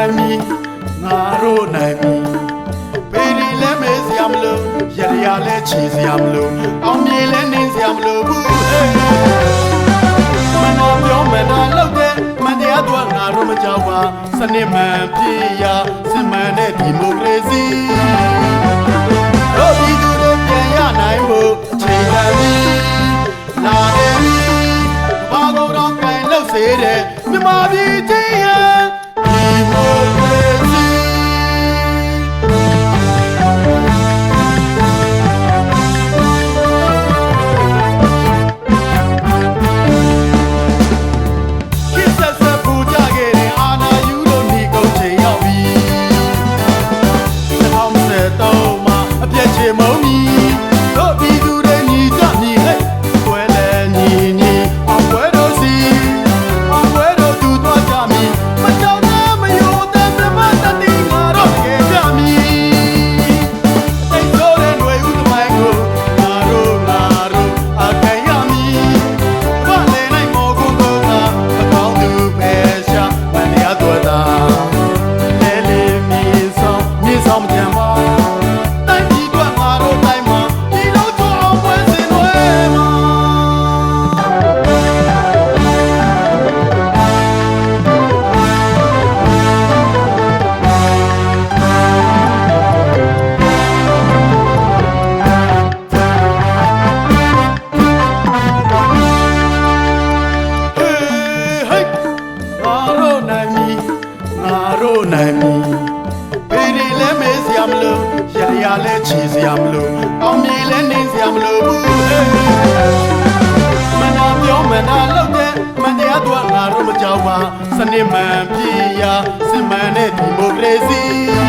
နိုင်မီငါတို့နိုင်မီပေရီလည်းမေးစရာမလိုရရလည်းချီစရာမလိုအောင်မြေလည်းနေစရာမလိုဘူးမနာပြောမနာလောက်တဲ့မတရားတော့ငါတို့မကြောက်ပါစနစ်မှန်ပြေရစစ်မှန်တဲ့ဒီမိုကရေစီတို့ဒီသူတို့ပြန်ရနိုင်ဖို့အချိန်တန်ပြီလာတယ်ဘာကိုတော့ကင်လို့စေတဲ့မြမပြည်ချင်းရဲ့ဒီမိုကရေစီမုံမီတို့ပြည်သူတွေညီကြညီဟဲ့ပွဲလဲညီညီအောင်ပွဲတို့စီအောင်ပွဲတို့သူသွားကြမီမကြောက်တဲ့မယိုတဲ့ပြမတတိငါတို့တကယ်ကြမီတိတ်ဆိုးတဲ့တွေဥသမိုင်းကိုငါတို့အခံရမီဘာလဲနိုင်မောကိုကိုသာအကောင်းသူပဲရှာမန်ရတော့တာလဲလေမီဆောင်ကြမှာနိုင်မီပေရီလည်းမေးစရာမလိုရရလည်းချီစရာမလိုအောင်မြေလည်းနေစရာမလိုဘူးမနာပြောမနာလောက်တဲ့မတရားတော့ငါတို့မကြောက်ပါစနစ်မှန်ပြေရစစ်မှန်တဲ့ဒီမိုကရေစီ